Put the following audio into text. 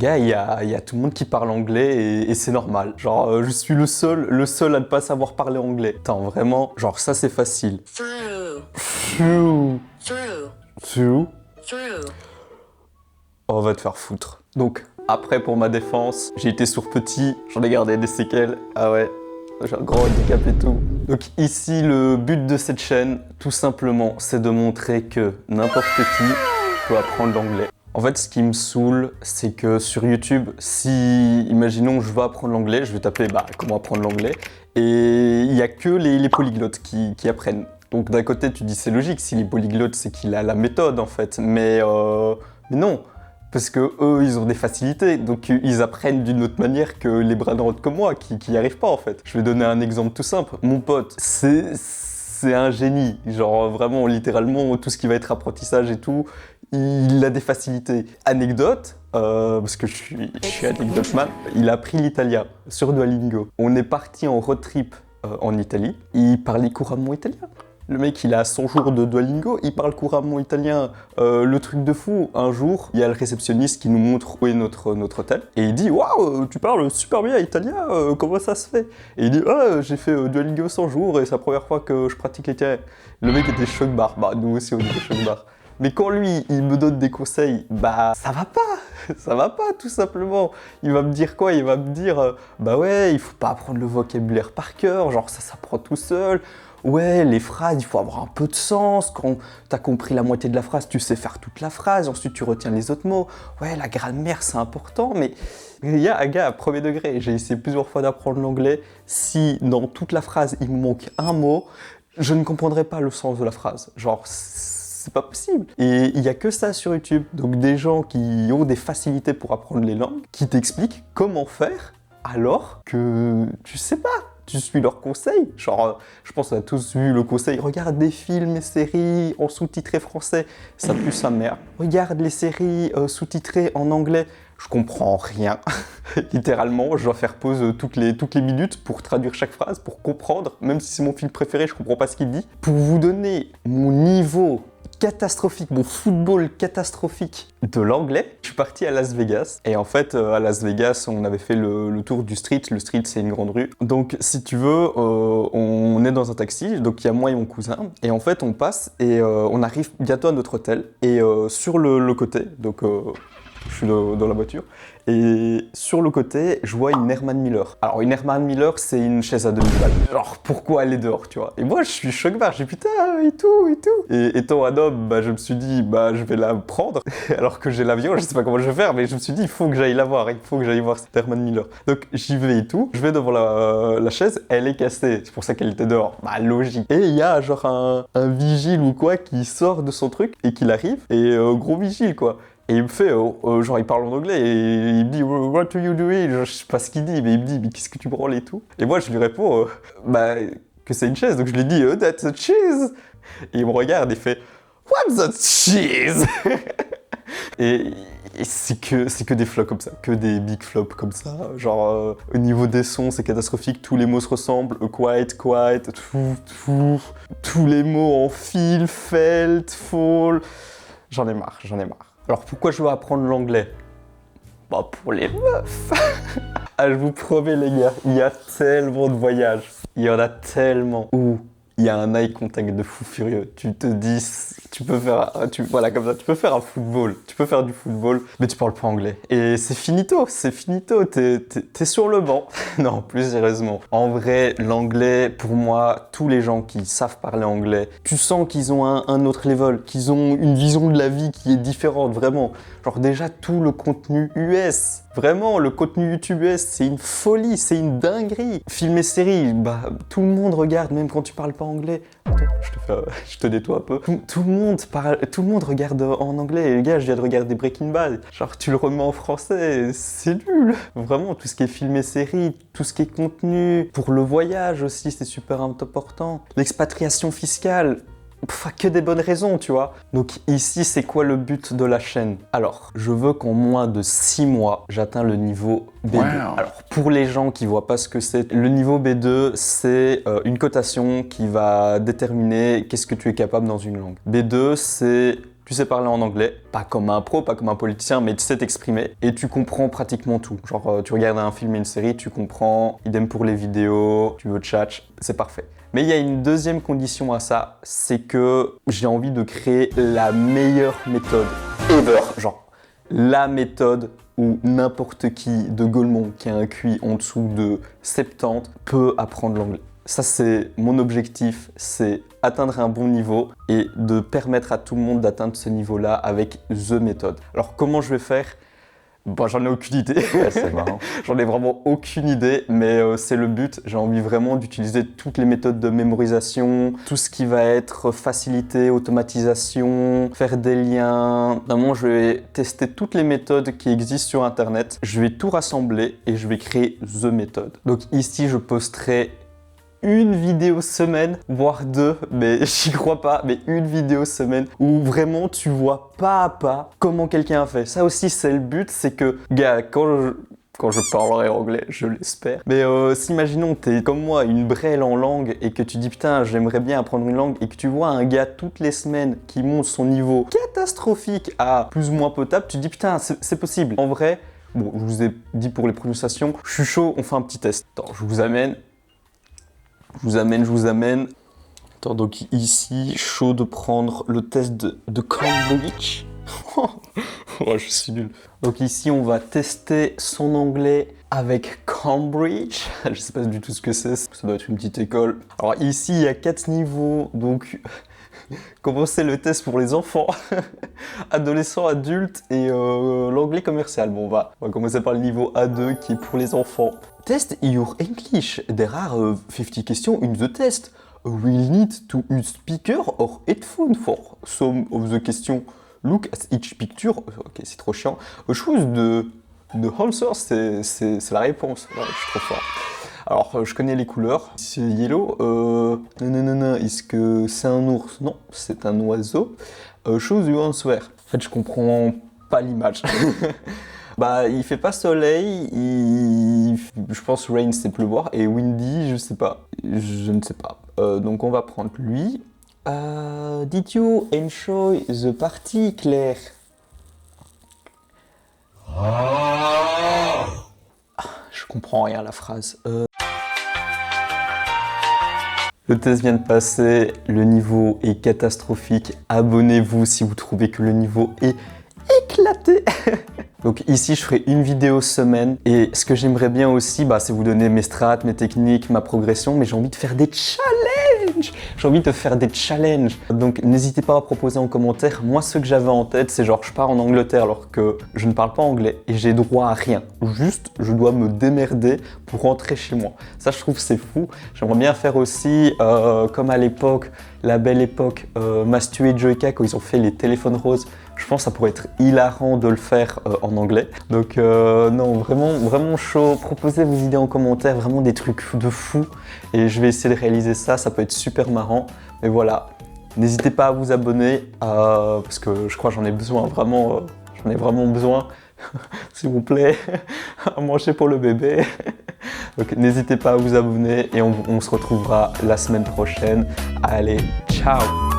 Gars, il y a tout le monde qui parle anglais et c'est normal. Genre, je suis le seul à ne pas savoir parler anglais. Attends, vraiment, genre ça c'est facile. Through. Through. Oh, on va te faire foutre. Donc, après pour ma défense, j'ai été sourd petit, j'en ai gardé des séquelles. Ah ouais, j'ai un grand handicap et tout. Donc ici, le but de cette chaîne, tout simplement, c'est de montrer que n'importe qui peut apprendre l'anglais. En fait, ce qui me saoule, c'est que sur YouTube, si, imaginons, je veux apprendre l'anglais, je vais taper comment apprendre l'anglais, et il n'y a que les polyglottes qui apprennent. Donc d'un côté, tu dis c'est logique, si les polyglottes, c'est qu'il a la méthode en fait, mais non. Parce que eux, ils ont des facilités, donc ils apprennent d'une autre manière que les bras droits comme moi, qui n'y arrivent pas en fait. Je vais donner un exemple tout simple. Mon pote, c'est un génie. Genre vraiment, littéralement, tout ce qui va être apprentissage et tout, il a des facilités. Anecdote, parce que je suis anecdote man, il a appris l'italien sur Duolingo. On est parti en road trip en Italie, il parlait couramment italien. Le mec, il a 100 jours de Duolingo, il parle couramment italien. Le truc de fou, un jour, il y a le réceptionniste qui nous montre où est notre hôtel. Et il dit « Waouh, tu parles super bien italien, comment ça se fait ?» Et il dit « Ah, j'ai fait Duolingo 100 jours et c'est la première fois que je pratique l'italien. » Le mec était choc-barre. Bah, nous aussi, on était choc-barre. Mais quand lui, il me donne des conseils, ça va pas, ça va pas tout simplement. Il va me dire quoi? Il va me dire, bah ouais, il faut pas apprendre le vocabulaire par cœur, genre ça s'apprend tout seul. Ouais, les phrases, il faut avoir un peu de sens. Quand t'as compris la moitié de la phrase, tu sais faire toute la phrase, ensuite tu retiens les autres mots. Ouais, la grammaire, c'est important, mais il y a un gars à premier degré, j'ai essayé plusieurs fois d'apprendre l'anglais. Si dans toute la phrase, il me manque un mot, je ne comprendrai pas le sens de la phrase. Genre, c'est pas possible. Et il y a que ça sur YouTube. Donc des gens qui ont des facilités pour apprendre les langues, qui t'expliquent comment faire alors que tu sais pas. Tu suis leurs conseils. Genre, je pense qu'on a tous vu le conseil. Regarde des films et séries en sous-titré français, ça pue sa mère. Regarde les séries sous-titrées en anglais. Je comprends rien. Littéralement, je dois faire pause toutes les minutes pour traduire chaque phrase, pour comprendre. Même si c'est mon film préféré, je comprends pas ce qu'il dit. Pour vous donner mon niveau catastrophique, mon football catastrophique de l'anglais, je suis parti à Las Vegas. Et en fait, à Las Vegas, on avait fait le tour du street. Le street, c'est une grande rue. Donc, si tu veux, on est dans un taxi. Donc, il y a moi et mon cousin. Et en fait, on passe et on arrive bientôt à notre hôtel. Et sur le côté, donc je suis dans la voiture, et sur le côté, je vois une Herman Miller. Alors une Herman Miller, c'est une chaise à 2000 balles. Genre, pourquoi elle est dehors, tu vois? Et moi, je suis choc-barre, j'ai dit putain, et tout. Et étant un homme, je me suis dit, je vais la prendre, alors que j'ai l'avion, je sais pas comment je vais faire, mais je me suis dit, il faut que j'aille la voir, il faut que j'aille voir cette Herman Miller. Donc j'y vais et tout, je vais devant la chaise, elle est cassée, c'est pour ça qu'elle était dehors. Logique. Et il y a genre un vigile ou quoi qui sort de son truc et qui arrive, et gros vigile quoi. Et il me fait, genre il parle en anglais et il me dit What do you do? Je sais pas ce qu'il dit, mais il me dit mais qu'est-ce que tu branles et tout. Et moi je lui réponds que c'est une chaise, donc je lui dis That's a cheese. Et il me regarde et fait What's a cheese? Et c'est que des flops comme ça, que des big flops comme ça. Genre au niveau des sons c'est catastrophique, tous les mots se ressemblent, quiet, tous les mots en fil, felt, fall. J'en ai marre. Alors pourquoi je veux apprendre l'anglais? Pour les meufs. Je vous promets les gars, il y a tellement de voyages. Il y en a tellement où il y a un eye contact de fou furieux. Tu te dis, tu peux faire un football. Tu peux faire du football, mais tu parles pas anglais. Et c'est finito. T'es sur le banc. Non, plus sérieusement. En vrai, l'anglais, pour moi, tous les gens qui savent parler anglais, tu sens qu'ils ont un autre level, qu'ils ont une vision de la vie qui est différente, vraiment. Genre déjà, tout le contenu US, vraiment, le contenu YouTube US, c'est une folie, c'est une dinguerie. Films et séries, tout le monde regarde, même quand tu parles pas anglais. Attends, je te nettoie un peu. Tout le monde regarde en anglais. Et les gars, je viens de regarder Breaking Bad. Genre, tu le remets en français, c'est nul. Vraiment, tout ce qui est film et séries, tout ce qui est contenu. Pour le voyage aussi, c'est super important. L'expatriation fiscale. Que des bonnes raisons, tu vois. Donc ici, c'est quoi le but de la chaîne? Alors, je veux qu'en moins de 6 mois, j'atteins le niveau B2. Wow. Alors, pour les gens qui voient pas ce que c'est, le niveau B2, c'est une cotation qui va déterminer qu'est-ce que tu es capable dans une langue. B2, c'est tu sais parler en anglais, pas comme un pro, pas comme un politicien, mais tu sais t'exprimer et tu comprends pratiquement tout. Genre tu regardes un film et une série, tu comprends, idem pour les vidéos, tu veux tchatch, c'est parfait. Mais il y a une deuxième condition à ça, c'est que j'ai envie de créer la meilleure méthode ever. Genre, la méthode où n'importe qui de Gaulmont qui a un QI en dessous de 70 peut apprendre l'anglais. Ça, c'est mon objectif, c'est atteindre un bon niveau et de permettre à tout le monde d'atteindre ce niveau-là avec The méthode. Alors, comment je vais faire ? Bon, j'en ai aucune idée. Ouais, c'est marrant. J'en ai vraiment aucune idée, mais c'est le but. J'ai envie vraiment d'utiliser toutes les méthodes de mémorisation, tout ce qui va être facilité, automatisation, faire des liens. Vraiment, je vais tester toutes les méthodes qui existent sur Internet. Je vais tout rassembler et je vais créer The méthode. Donc ici, je posterai une vidéo semaine, voire deux, mais j'y crois pas, mais une vidéo semaine où vraiment tu vois pas à pas comment quelqu'un a fait. Ça aussi, c'est le but, c'est que, gars, quand je parlerai anglais, je l'espère. Mais si imaginons t'es comme moi, une brêle en langue et que tu dis putain, j'aimerais bien apprendre une langue et que tu vois un gars toutes les semaines qui monte son niveau catastrophique à plus ou moins potable, tu dis putain, c'est possible. En vrai, bon, je vous ai dit pour les prononciations, je suis chaud, on fait un petit test. Attends, je vous amène. Attends, donc ici, chaud de prendre le test de Cambridge. Oh, je suis nul. Donc ici, on va tester son anglais avec Cambridge. Je sais pas du tout ce que c'est, ça doit être une petite école. Alors ici, il y a 4 niveaux, donc commencer le test pour les enfants, adolescents, adultes et l'anglais commercial. Bon, on va commencer par le niveau A2 qui est pour les enfants. Test your English. There are 50 questions in the test. We'll need to use speaker or headphone for some of the questions. Look at each picture. Ok, c'est trop chiant. Choose the answer, c'est la réponse. Ouais, je suis trop fort. Alors, je connais les couleurs. C'est yellow. Non. Est-ce que c'est un ours? Non, c'est un oiseau. Choose your answer. En fait, je comprends pas l'image. Bah, il fait pas soleil, je pense rain c'est pleuvoir, et windy, je sais pas. Je ne sais pas. Donc on va prendre lui. Did you enjoy the party, Claire? Je comprends rien à la phrase. Le test vient de passer, le niveau est catastrophique. Abonnez-vous si vous trouvez que le niveau est éclaté. Donc ici, je ferai une vidéo semaine. Et ce que j'aimerais bien aussi, c'est vous donner mes strats, mes techniques, ma progression. Mais j'ai envie de faire des challenges. J'ai envie de faire des challenges. Donc n'hésitez pas à proposer en commentaire. Moi, ce que j'avais en tête, c'est genre je pars en Angleterre alors que je ne parle pas anglais. Et j'ai droit à rien. Juste, je dois me démerder pour rentrer chez moi. Ça, je trouve c'est fou. J'aimerais bien faire aussi, comme à l'époque, la belle époque, Mastu et Joyka, quand ils ont fait les téléphones roses. Je pense que ça pourrait être hilarant de le faire en anglais. Donc non, vraiment chaud. Proposez vos idées en commentaire, vraiment des trucs de fou. Et je vais essayer de réaliser ça, ça peut être super marrant. Mais voilà, n'hésitez pas à vous abonner parce que je crois que j'en ai besoin, vraiment, j'en ai vraiment besoin. S'il vous plaît, à manger pour le bébé. Donc n'hésitez pas à vous abonner et on se retrouvera la semaine prochaine. Allez, ciao!